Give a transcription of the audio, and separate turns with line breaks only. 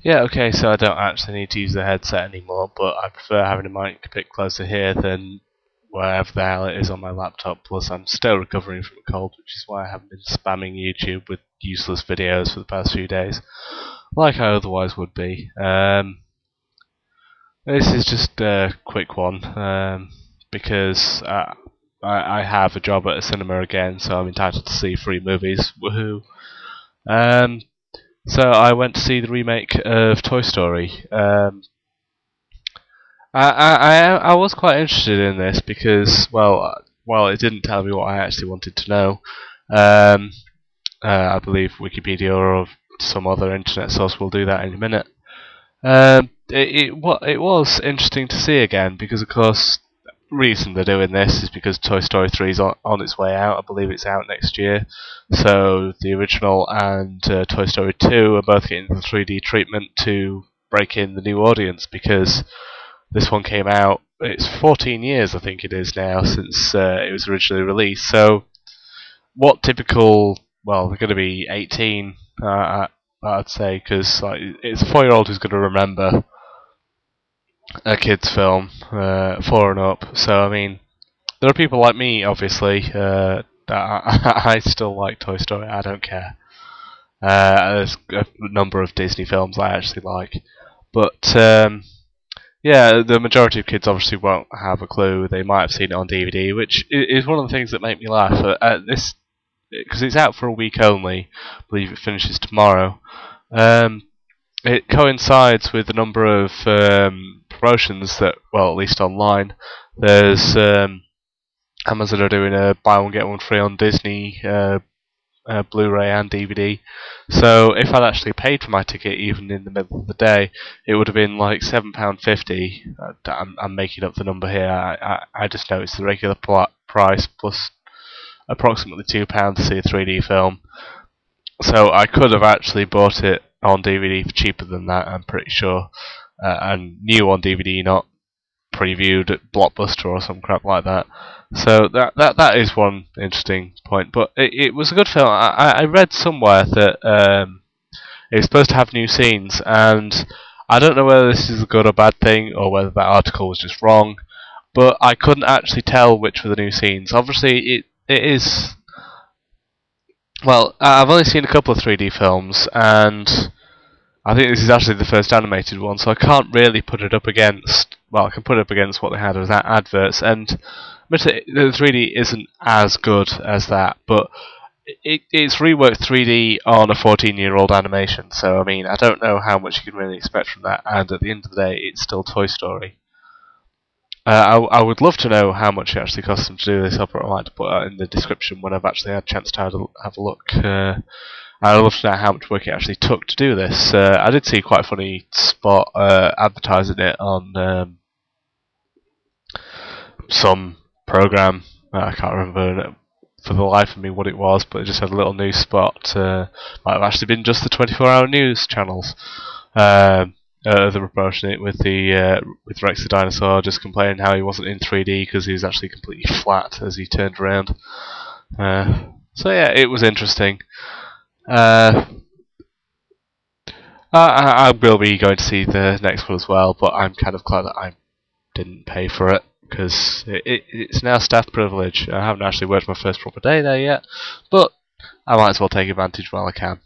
Yeah, okay, so I don't actually need to use the headset anymore, but I prefer having a mic a bit closer here than wherever the hell it is on my laptop. Plus, I'm still recovering from a cold, which is why I haven't been spamming YouTube with useless videos for the past few days, like I otherwise would be. This is just a quick one, because I have a job at a cinema again, so I'm entitled to see free movies. Woohoo! Um, so I went to see the remake of Toy Story. I was quite interested in this because, well, it didn't tell me what I actually wanted to know. Um, I believe Wikipedia or some other internet source will do that in a minute. It was interesting to see again because, of course, the reason they're doing this is because Toy Story 3 is on its way out. I believe it's out next year. So the original and Toy Story 2 are both getting the 3D treatment to break in the new audience because this one came out. It's 14 years, I think it is now, since it was originally released. So what typical? Well, they're going to be 18. I'd say because it's a 4-year-old who's going to remember a kids' film, 4 and up. So I mean, there are people like me, obviously. That I still like Toy Story. I don't care. There's a number of Disney films I actually like, but yeah, the majority of kids obviously won't have a clue. They might have seen it on DVD, which is one of the things that make me laugh. At this, because it's out for a week only. I believe it finishes tomorrow. Um, it coincides with a number of promotions that, well, at least online. There's Amazon are doing a buy one get one free on Disney Blu-ray and DVD. So if I'd actually paid for my ticket, even in the middle of the day, it would have been like £7.50. I'm making up the number here. I just know it's the regular price plus approximately £2 to see a 3D film. So I could have actually bought it on DVD for cheaper than that, I'm pretty sure, and new on DVD, not previewed at Blockbuster or some crap like that. So that is one interesting point. But it was a good film. I read somewhere that it was supposed to have new scenes, and I don't know whether this is a good or bad thing, or whether that article was just wrong. But I couldn't actually tell which were the new scenes. Obviously, it is. Well, I've only seen a couple of 3D films, and I think this is actually the first animated one, so I can't really put it up against. Well, I can put it up against what they had as adverts, and the 3D isn't as good as that, but it's reworked 3D on a 14-year-old animation. So I mean, I don't know how much you can really expect from that. And at the end of the day, it's still Toy Story. I would love to know how much it actually costs them to do this. I might put that in the description when I've actually had a chance to have a look. I'd love to know how much work it actually took to do this. I did see quite a funny spot advertising it on some program. I can't remember for the life of me what it was, but it just had a little news spot. Might have actually been just the 24-hour news channels. They were promoting it with with Rex the dinosaur just complaining how he wasn't in 3D because he was actually completely flat as he turned around. So yeah, it was interesting. I will be going to see the next one as well, but I'm kind of glad that I didn't pay for it because it's now staff privilege. I haven't actually worked my first proper day there yet, but I might as well take advantage while I can.